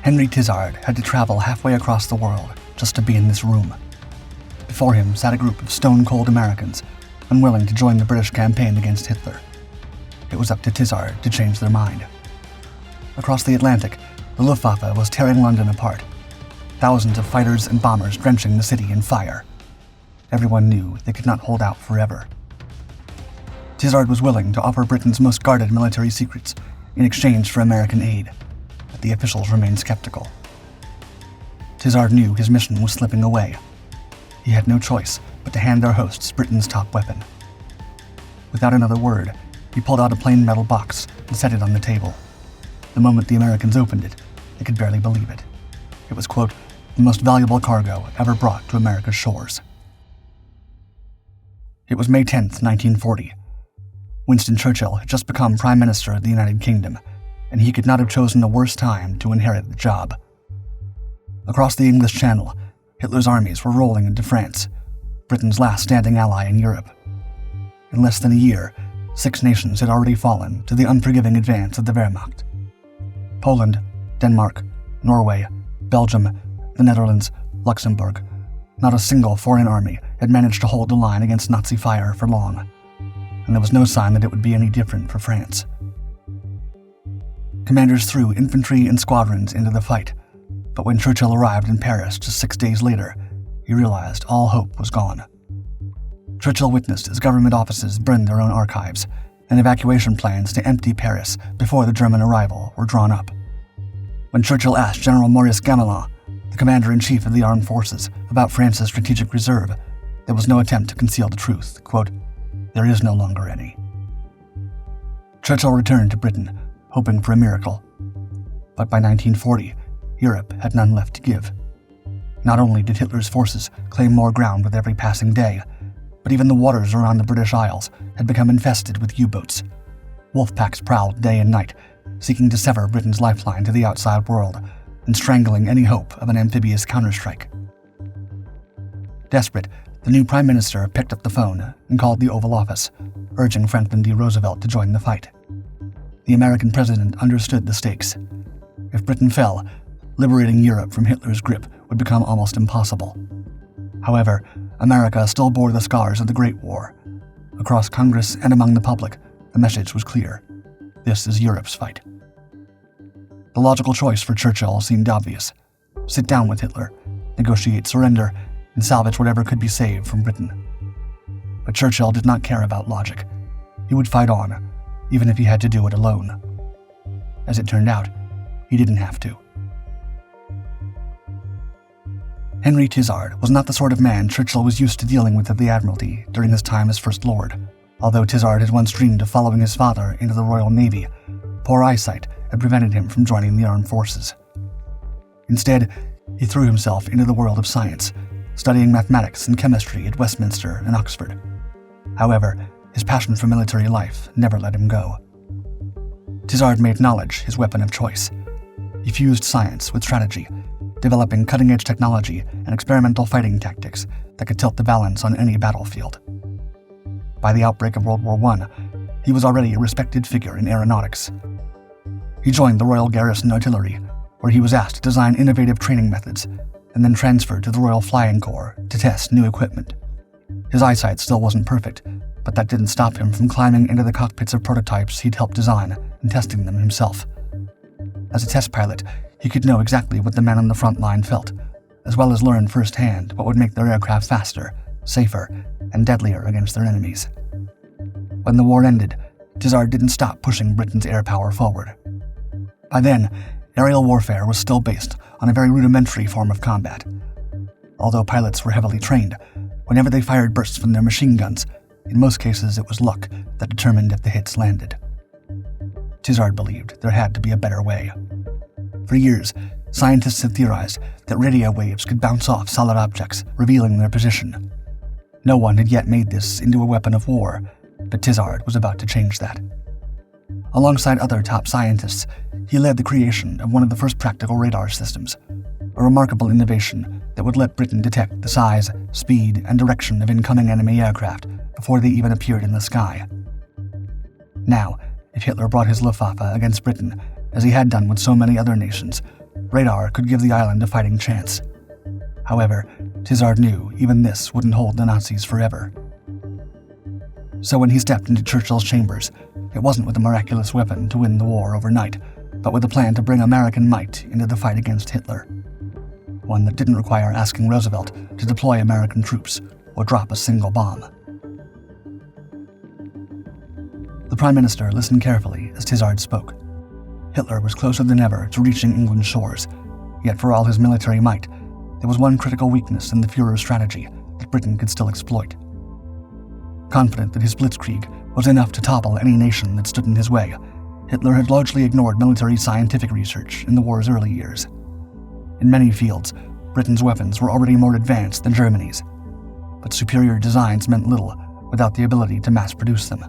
Henry Tizard had to travel halfway across the world just to be in this room. Before him sat a group of stone-cold Americans, unwilling to join the British campaign against Hitler. It was up to Tizard to change their mind. Across the Atlantic, the Luftwaffe was tearing London apart, thousands of fighters and bombers drenching the city in fire. Everyone knew they could not hold out forever. Tizard was willing to offer Britain's most guarded military secrets in exchange for American aid, but the officials remained skeptical. Tizard knew his mission was slipping away. He had no choice but to hand their hosts Britain's top weapon. Without another word, he pulled out a plain metal box and set it on the table. The moment the Americans opened it, they could barely believe it. It was, quote, the most valuable cargo ever brought to America's shores. It was May 10th, 1940. Winston Churchill had just become Prime Minister of the United Kingdom, and he could not have chosen a worse time to inherit the job. Across the English Channel, Hitler's armies were rolling into France, Britain's last standing ally in Europe. In less than a year, 6 nations had already fallen to the unforgiving advance of the Wehrmacht. Poland, Denmark, Norway, Belgium, the Netherlands, Luxembourg. Not a single foreign army had managed to hold the line against Nazi fire for long, and there was no sign that it would be any different for France. Commanders threw infantry and squadrons into the fight, but when Churchill arrived in Paris just 6 days later, he realized all hope was gone. Churchill witnessed as government offices burned their own archives, and evacuation plans to empty Paris before the German arrival were drawn up. When Churchill asked General Maurice Gamelin, the commander-in-chief of the armed forces, about France's strategic reserve, there was no attempt to conceal the truth. Quote, there is no longer any. Churchill returned to Britain, hoping for a miracle. But by 1940, Europe had none left to give. Not only did Hitler's forces claim more ground with every passing day, but even the waters around the British Isles had become infested with U-boats. Wolf packs prowled day and night, seeking to sever Britain's lifeline to the outside world and strangling any hope of an amphibious counterstrike. Desperate, the new Prime Minister picked up the phone and called the Oval Office, urging Franklin D. Roosevelt to join the fight. The American president understood the stakes. If Britain fell, liberating Europe from Hitler's grip would become almost impossible. However, America still bore the scars of the Great War. Across Congress and among the public, the message was clear. This is Europe's fight. The logical choice for Churchill seemed obvious. Sit down with Hitler, negotiate surrender, and salvage whatever could be saved from Britain. But Churchill did not care about logic. He would fight on, even if he had to do it alone. As it turned out, he didn't have to. Henry Tizard was not the sort of man Churchill was used to dealing with at the Admiralty during his time as First Lord. Although Tizard had once dreamed of following his father into the Royal Navy, poor eyesight had prevented him from joining the armed forces. Instead, he threw himself into the world of science, studying mathematics and chemistry at Westminster and Oxford. However, his passion for military life never let him go. Tizard made knowledge his weapon of choice. He fused science with strategy, developing cutting-edge technology and experimental fighting tactics that could tilt the balance on any battlefield. By the outbreak of World War I, he was already a respected figure in aeronautics. He joined the Royal Garrison Artillery, where he was asked to design innovative training methods, and then transferred to the Royal Flying Corps to test new equipment. His eyesight still wasn't perfect, but that didn't stop him from climbing into the cockpits of prototypes he'd helped design and testing them himself. As a test pilot, he could know exactly what the men on the front line felt, as well as learn firsthand what would make their aircraft faster, safer, and deadlier against their enemies. When the war ended, Tizard didn't stop pushing Britain's air power forward. By then, aerial warfare was still based on a very rudimentary form of combat. Although pilots were heavily trained, whenever they fired bursts from their machine guns, in most cases it was luck that determined if the hits landed. Tizard believed there had to be a better way. For years, scientists had theorized that radio waves could bounce off solid objects, revealing their position. No one had yet made this into a weapon of war, but Tizard was about to change that. Alongside other top scientists, he led the creation of one of the first practical radar systems, a remarkable innovation that would let Britain detect the size, speed, and direction of incoming enemy aircraft before they even appeared in the sky. Now, if Hitler brought his Luftwaffe against Britain, as he had done with so many other nations, radar could give the island a fighting chance. However, Tizard knew even this wouldn't hold the Nazis forever. So when he stepped into Churchill's chambers, it wasn't with a miraculous weapon to win the war overnight, but with a plan to bring American might into the fight against Hitler. One that didn't require asking Roosevelt to deploy American troops or drop a single bomb. The Prime Minister listened carefully as Tizard spoke. Hitler was closer than ever to reaching England's shores, yet for all his military might, there was one critical weakness in the Führer's strategy that Britain could still exploit. Confident that his blitzkrieg was enough to topple any nation that stood in his way, Hitler had largely ignored military scientific research in the war's early years. In many fields, Britain's weapons were already more advanced than Germany's, but superior designs meant little without the ability to mass-produce them.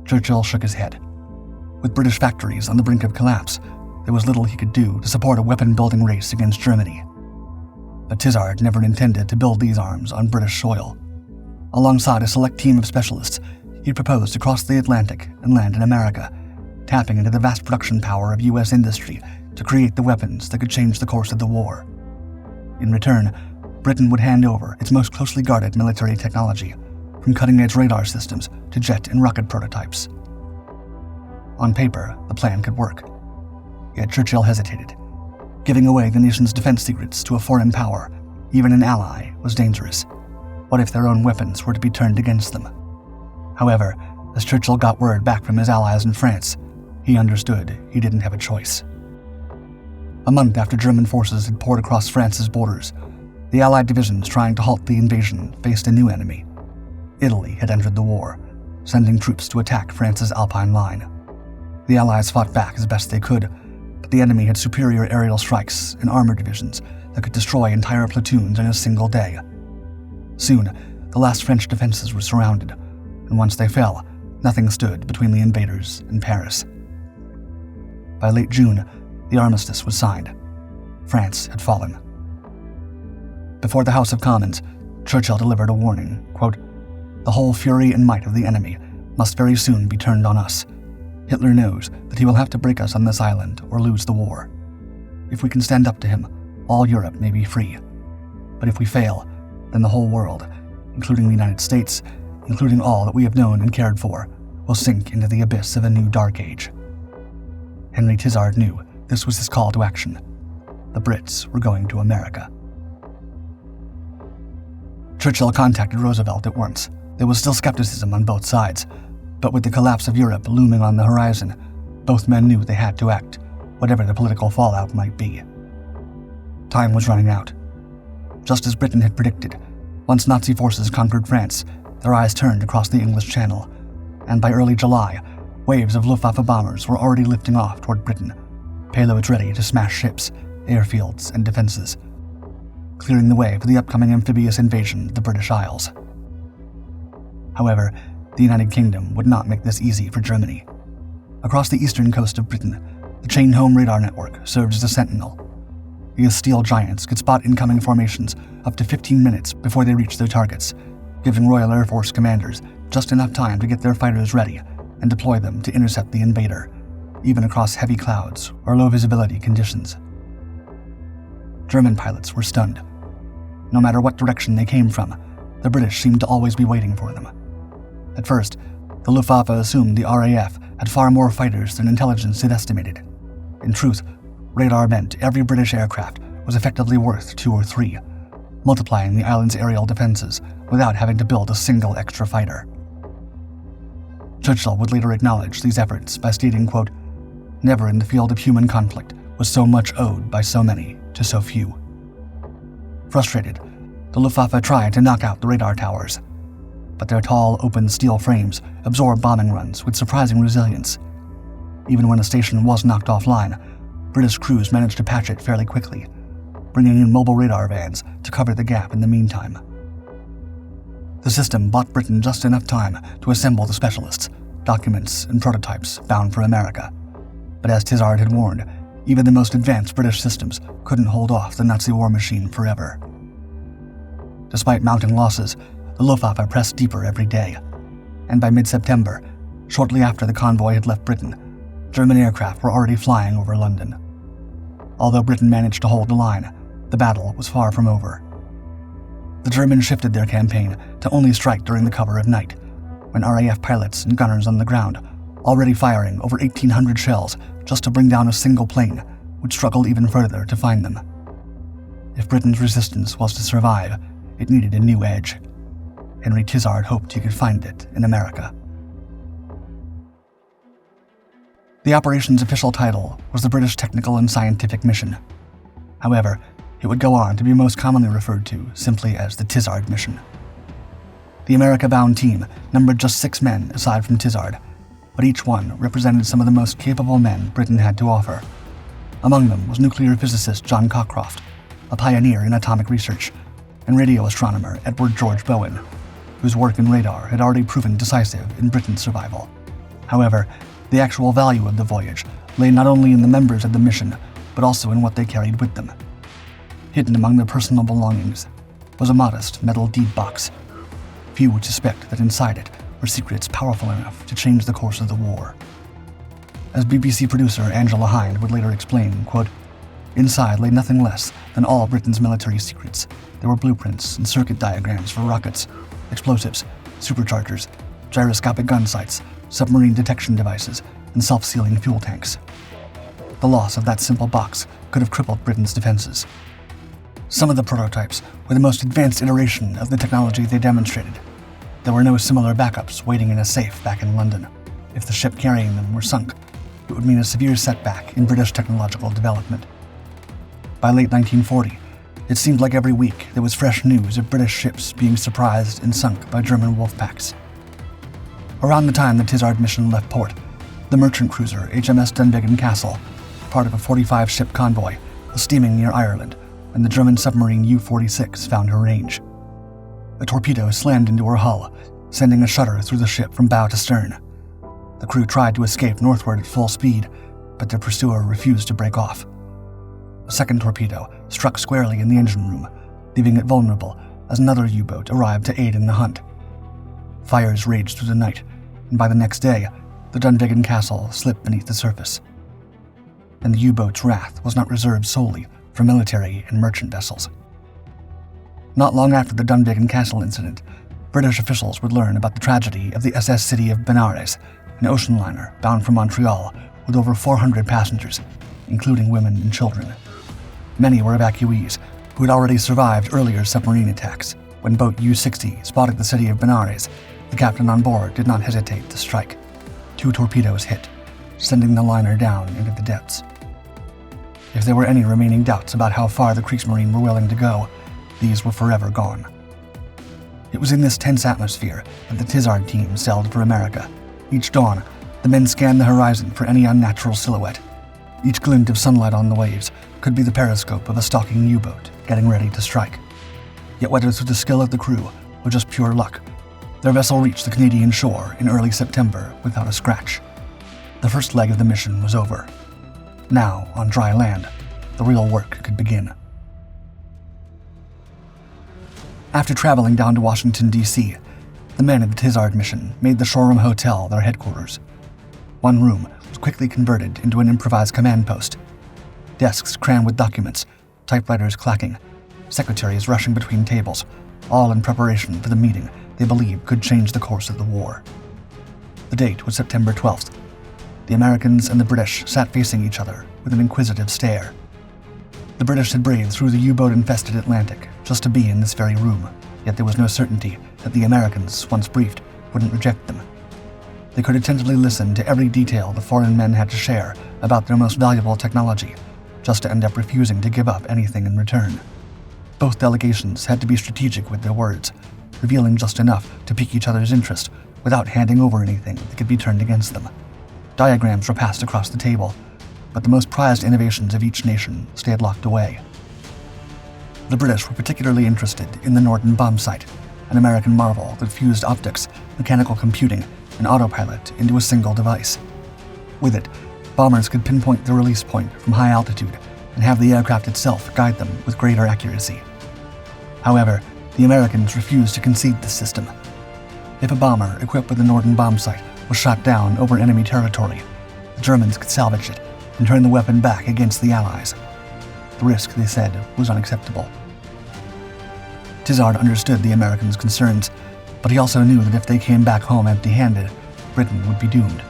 Churchill shook his head. With British factories on the brink of collapse, there was little he could do to support a weapon-building race against Germany. But Tizard never intended to build these arms on British soil. Alongside a select team of specialists, he proposed to cross the Atlantic and land in America, tapping into the vast production power of U.S. industry to create the weapons that could change the course of the war. In return, Britain would hand over its most closely guarded military technology, from cutting-edge radar systems to jet and rocket prototypes. On paper, the plan could work. Yet Churchill hesitated. Giving away the nation's defense secrets to a foreign power, even an ally, was dangerous. What if their own weapons were to be turned against them? However, as Churchill got word back from his allies in France, he understood he didn't have a choice. A month after German forces had poured across France's borders, the Allied divisions trying to halt the invasion faced a new enemy. Italy had entered the war, sending troops to attack France's Alpine line. The Allies fought back as best they could, but the enemy had superior aerial strikes and armored divisions that could destroy entire platoons in a single day. Soon, the last French defenses were surrounded, and once they fell, nothing stood between the invaders and Paris. By late June, the armistice was signed. France had fallen. Before the House of Commons, Churchill delivered a warning, quote, "The whole fury and might of the enemy must very soon be turned on us. Hitler knows that he will have to break us on this island or lose the war. If we can stand up to him, all Europe may be free. But if we fail, then the whole world, including the United States, including all that we have known and cared for, will sink into the abyss of a new dark age." Henry Tizard knew this was his call to action. The Brits were going to America. Churchill contacted Roosevelt at once. There was still skepticism on both sides, but with the collapse of Europe looming on the horizon, both men knew they had to act, whatever the political fallout might be. Time was running out. Just as Britain had predicted, once Nazi forces conquered France, their eyes turned across the English Channel, and by early July, waves of Luftwaffe bombers were already lifting off toward Britain, payloads ready to smash ships, airfields, and defenses, clearing the way for the upcoming amphibious invasion of the British Isles. However, the United Kingdom would not make this easy for Germany. Across the eastern coast of Britain, the chain home radar network served as a sentinel. These steel giants could spot incoming formations up to 15 minutes before they reached their targets, giving Royal Air Force commanders just enough time to get their fighters ready and deploy them to intercept the invader, even across heavy clouds or low visibility conditions. German pilots were stunned. No matter what direction they came from, the British seemed to always be waiting for them. At first, the Luftwaffe assumed the RAF had far more fighters than intelligence had estimated. In truth, radar meant every British aircraft was effectively worth 2 or 3, multiplying the island's aerial defenses without having to build a single extra fighter. Churchill would later acknowledge these efforts by stating, quote, "Never in the field of human conflict was so much owed by so many to so few." Frustrated, the Luftwaffe tried to knock out the radar towers, but their tall, open steel frames absorbed bombing runs with surprising resilience. Even when a station was knocked offline, British crews managed to patch it fairly quickly, bringing in mobile radar vans to cover the gap in the meantime. The system bought Britain just enough time to assemble the specialists, documents, and prototypes bound for America. But as Tizard had warned, even the most advanced British systems couldn't hold off the Nazi war machine forever. Despite mounting losses, the Luftwaffe pressed deeper every day, and by mid-September, shortly after the convoy had left Britain, German aircraft were already flying over London. Although Britain managed to hold the line, the battle was far from over. The Germans shifted their campaign to only strike during the cover of night, when RAF pilots and gunners on the ground, already firing over 1,800 shells just to bring down a single plane, would struggle even further to find them. If Britain's resistance was to survive, it needed a new edge. Henry Tizard hoped he could find it in America. The operation's official title was the British Technical and Scientific Mission. However, it would go on to be most commonly referred to simply as the Tizard Mission. The America-bound team numbered just 6 men aside from Tizard, but each one represented some of the most capable men Britain had to offer. Among them was nuclear physicist John Cockcroft, a pioneer in atomic research, and radio astronomer Edward George Bowen, whose work in radar had already proven decisive in Britain's survival. However, the actual value of the voyage lay not only in the members of the mission, but also in what they carried with them. Hidden among their personal belongings was a modest metal deed box. Few would suspect that inside it were secrets powerful enough to change the course of the war. As BBC producer Angela Hind would later explain, quote, "Inside lay nothing less than all Britain's military secrets. There were blueprints and circuit diagrams for rockets, explosives, superchargers, gyroscopic gun sights, submarine detection devices, and self-sealing fuel tanks." The loss of that simple box could have crippled Britain's defenses. Some of the prototypes were the most advanced iteration of the technology they demonstrated. There were no similar backups waiting in a safe back in London. If the ship carrying them were sunk, it would mean a severe setback in British technological development. By late 1940, it seemed like every week there was fresh news of British ships being surprised and sunk by German wolf packs. Around the time the Tizard mission left port, the merchant cruiser HMS Dunvegan Castle, part of a 45-ship convoy, was steaming near Ireland when the German submarine U-46 found her range. A torpedo slammed into her hull, sending a shudder through the ship from bow to stern. The crew tried to escape northward at full speed, but their pursuer refused to break off. A second torpedo struck squarely in the engine room, leaving it vulnerable as another U-boat arrived to aid in the hunt. Fires raged through the night, and by the next day, the Dunvegan Castle slipped beneath the surface. And the U-boat's wrath was not reserved solely for military and merchant vessels. Not long after the Dunvegan Castle incident, British officials would learn about the tragedy of the SS City of Benares, an ocean liner bound for Montreal with over 400 passengers, including women and children. Many were evacuees who had already survived earlier submarine attacks. When boat U-60 spotted the city of Benares, the captain on board did not hesitate to strike. 2 torpedoes hit, sending the liner down into the depths. If there were any remaining doubts about how far the Kriegsmarine were willing to go, these were forever gone. It was in this tense atmosphere that the Tizard team sailed for America. Each dawn, the men scanned the horizon for any unnatural silhouette. Each glint of sunlight on the waves could be the periscope of a stalking U-boat getting ready to strike. Yet whether through the skill of the crew or just pure luck, their vessel reached the Canadian shore in early September without a scratch. The first leg of the mission was over. Now, on dry land, the real work could begin. After traveling down to Washington, D.C., the men of the Tizard mission made the Shoreham Hotel their headquarters. One room was quickly converted into an improvised command post. Desks crammed with documents, typewriters clacking, secretaries rushing between tables, all in preparation for the meeting they believed could change the course of the war. The date was September 12th. The Americans and the British sat facing each other with an inquisitive stare. The British had braved through the U-boat-infested Atlantic just to be in this very room, yet there was no certainty that the Americans, once briefed, wouldn't reject them. They could attentively listen to every detail the foreign men had to share about their most valuable technology, just to end up refusing to give up anything in return. Both delegations had to be strategic with their words, revealing just enough to pique each other's interest without handing over anything that could be turned against them. Diagrams were passed across the table, but the most prized innovations of each nation stayed locked away. The British were particularly interested in the Norden bomb sight, an American marvel that fused optics, mechanical computing, and autopilot into a single device. With it, bombers could pinpoint the release point from high altitude and have the aircraft itself guide them with greater accuracy. However, the Americans refused to concede this system. If a bomber equipped with the Norden bomb sight was shot down over enemy territory, the Germans could salvage it and turn the weapon back against the Allies. risk, they said, was unacceptable. Tizard understood the Americans' concerns, but he also knew that if they came back home empty-handed, Britain would be doomed.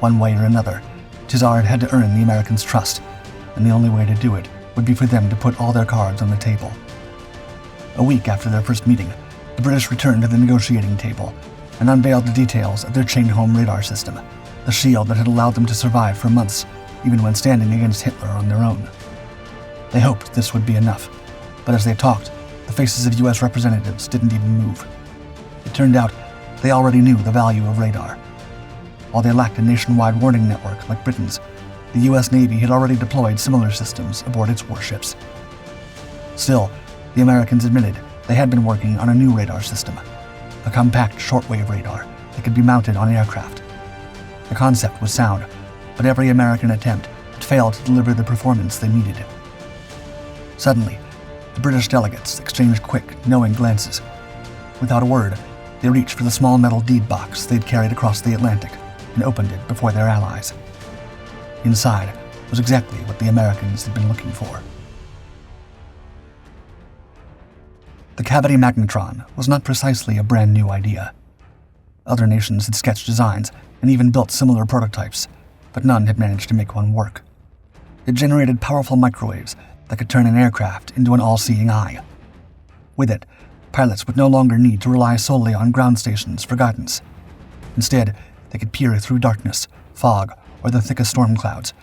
One way or another, Tizard had to earn the Americans' trust, and the only way to do it would be for them to put all their cards on the table. A week after their first meeting, the British returned to the negotiating table and unveiled the details of their chain-home radar system, the shield that had allowed them to survive for months, even when standing against Hitler on their own. They hoped this would be enough, but as they talked, the faces of U.S. representatives didn't even move. It turned out they already knew the value of radar. While they lacked a nationwide warning network like Britain's, the U.S. Navy had already deployed similar systems aboard its warships. Still, the Americans admitted they had been working on a new radar system, a compact shortwave radar that could be mounted on aircraft. The concept was sound, but every American attempt had failed to deliver the performance they needed. Suddenly, the British delegates exchanged quick, knowing glances. Without a word, they reached for the small metal deed box they'd carried across the Atlantic and opened it before their allies. Inside was exactly what the Americans had been looking for. The cavity magnetron was not precisely a brand new idea. Other nations had sketched designs and even built similar prototypes, but none had managed to make one work. It generated powerful microwaves that could turn an aircraft into an all-seeing eye. With it, pilots would no longer need to rely solely on ground stations for guidance. Instead, they could peer through darkness, fog, or the thickest storm clouds,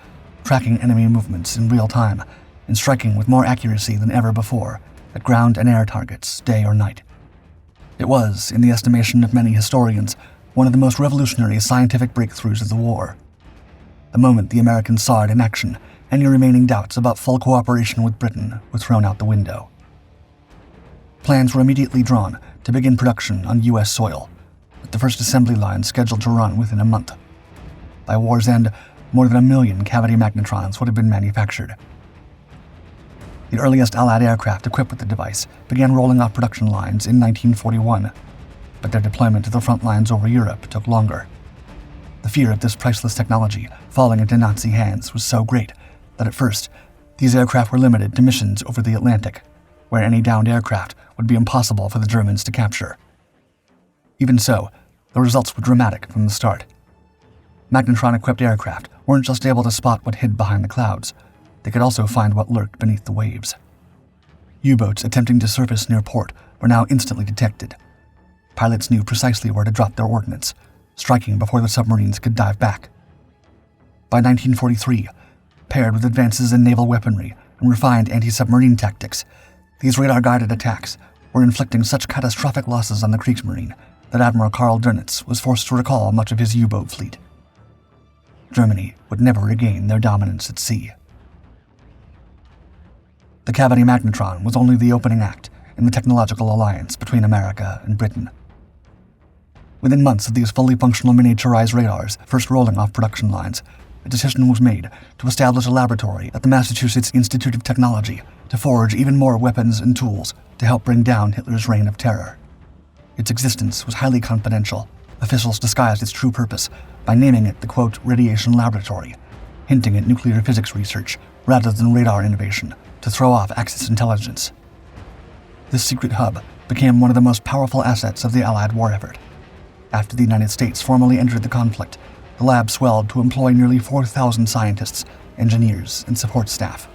tracking enemy movements in real time and striking with more accuracy than ever before at ground and air targets, day or night. It was, in the estimation of many historians, one of the most revolutionary scientific breakthroughs of the war. The moment the Americans saw it in action, any remaining doubts about full cooperation with Britain were thrown out the window. Plans were immediately drawn to begin production on U.S. soil, with the first assembly line scheduled to run within a month. By war's end, more than 1 million cavity magnetrons would have been manufactured. The earliest Allied aircraft equipped with the device began rolling off production lines in 1941, but their deployment to the front lines over Europe took longer. The fear of this priceless technology falling into Nazi hands was so great that at first, these aircraft were limited to missions over the Atlantic, where any downed aircraft would be impossible for the Germans to capture. Even so, the results were dramatic from the start. Magnetron-equipped aircraft weren't just able to spot what hid behind the clouds, they could also find what lurked beneath the waves. U-boats attempting to surface near port were now instantly detected. Pilots knew precisely where to drop their ordnance, striking before the submarines could dive back. By 1943, paired with advances in naval weaponry and refined anti-submarine tactics, these radar-guided attacks were inflicting such catastrophic losses on the Kriegsmarine that Admiral Karl Dönitz was forced to recall much of his U-boat fleet. Germany would never regain their dominance at sea. The cavity magnetron was only the opening act in the technological alliance between America and Britain. Within months of these fully functional miniaturized radars first rolling off production lines, a decision was made to establish a laboratory at the Massachusetts Institute of Technology to forge even more weapons and tools to help bring down Hitler's reign of terror. Its existence was highly confidential. Officials disguised its true purpose by naming it the, quote, radiation laboratory, hinting at nuclear physics research rather than radar innovation to throw off Axis intelligence. This secret hub became one of the most powerful assets of the Allied war effort. After the United States formally entered the conflict, the lab swelled to employ nearly 4,000 scientists, engineers, and support staff,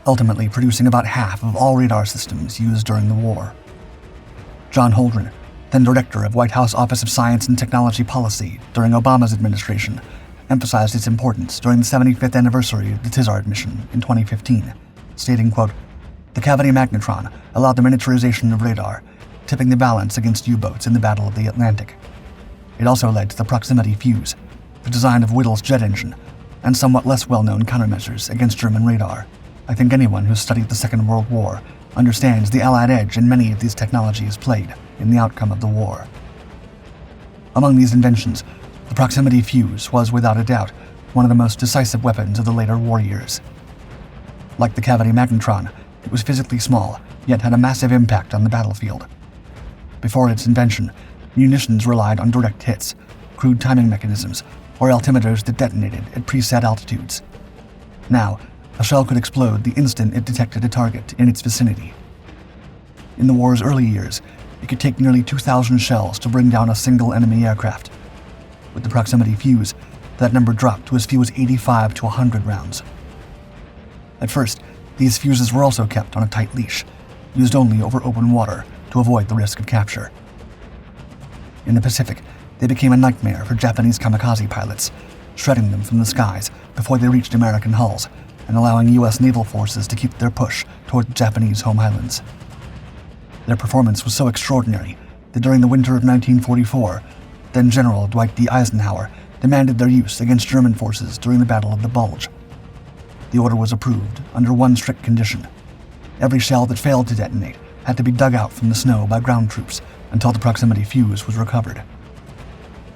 ultimately producing about half of all radar systems used during the war. John Holdren, then director of White House Office of Science and Technology Policy during Obama's administration, emphasized its importance during the 75th anniversary of the Tizard mission in 2015, stating, quote, "The cavity magnetron allowed the miniaturization of radar, tipping the balance against U-boats in the Battle of the Atlantic. It also led to the proximity fuse, the design of Whittle's jet engine, and somewhat less well-known countermeasures against German radar. I think anyone who's studied the Second World War understands the Allied edge in many of these technologies played in the outcome of the war." Among these inventions, the proximity fuse was, without a doubt, one of the most decisive weapons of the later war years. Like the cavity magnetron, it was physically small, yet had a massive impact on the battlefield. Before its invention, munitions relied on direct hits, crude timing mechanisms, or altimeters that detonated at preset altitudes. Now, A shell could explode the instant it detected a target in its vicinity. In the war's early years, it could take nearly 2,000 shells to bring down a single enemy aircraft. With the proximity fuse, that number dropped to as few as 85 to 100 rounds. At first, these fuses were also kept on a tight leash, used only over open water to avoid the risk of capture. In the Pacific, they became a nightmare for Japanese kamikaze pilots, shredding them from the skies before they reached American hulls and allowing U.S. naval forces to keep their push toward the Japanese home islands. Their performance was so extraordinary that during the winter of 1944, then General Dwight D. Eisenhower demanded their use against German forces during the Battle of the Bulge. The order was approved under one strict condition. Every shell that failed to detonate had to be dug out from the snow by ground troops until the proximity fuse was recovered.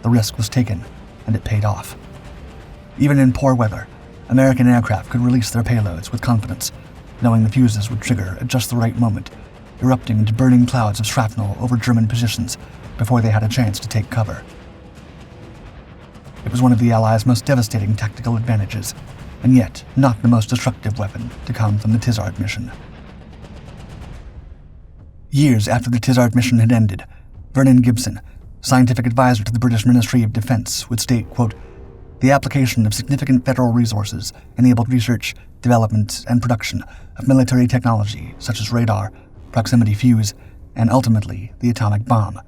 The risk was taken, and it paid off. Even in poor weather, American aircraft could release their payloads with confidence, knowing the fuses would trigger at just the right moment, erupting into burning clouds of shrapnel over German positions before they had a chance to take cover. It was one of the Allies' most devastating tactical advantages, and yet not the most destructive weapon to come from the Tizard mission. Years after the Tizard mission had ended, Vernon Gibson, scientific advisor to the British Ministry of Defence, would state, quote, "The application of significant federal resources enabled research, development, and production of military technology such as radar, proximity fuse, and ultimately the atomic bomb.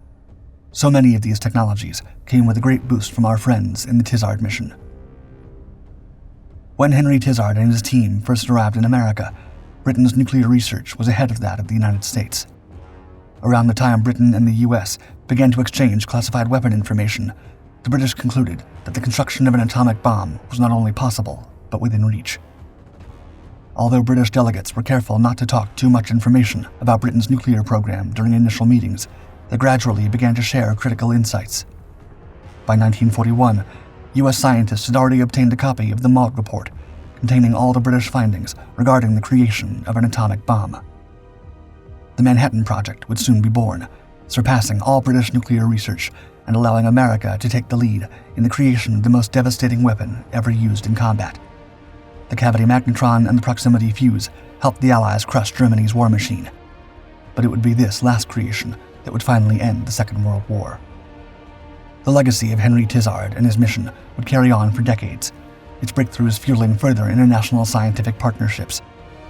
So many of these technologies came with a great boost from our friends in the Tizard mission." When Henry Tizard and his team first arrived in America, Britain's nuclear research was ahead of that of the United States. Around the time Britain and the US began to exchange classified weapon information, the British concluded that the construction of an atomic bomb was not only possible, but within reach. Although British delegates were careful not to talk too much information about Britain's nuclear program during initial meetings, they gradually began to share critical insights. By 1941, U.S. scientists had already obtained a copy of the Maud Report, containing all the British findings regarding the creation of an atomic bomb. The Manhattan Project would soon be born, surpassing all British nuclear research and allowing America to take the lead in the creation of the most devastating weapon ever used in combat. The cavity magnetron and the proximity fuse helped the Allies crush Germany's war machine. But it would be this last creation that would finally end the Second World War. The legacy of Henry Tizard and his mission would carry on for decades, its breakthroughs fueling further international scientific partnerships,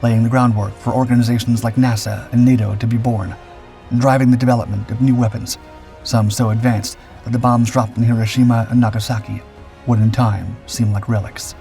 laying the groundwork for organizations like NASA and NATO to be born, and driving the development of new weapons, some so advanced that the bombs dropped in Hiroshima and Nagasaki would in time seem like relics.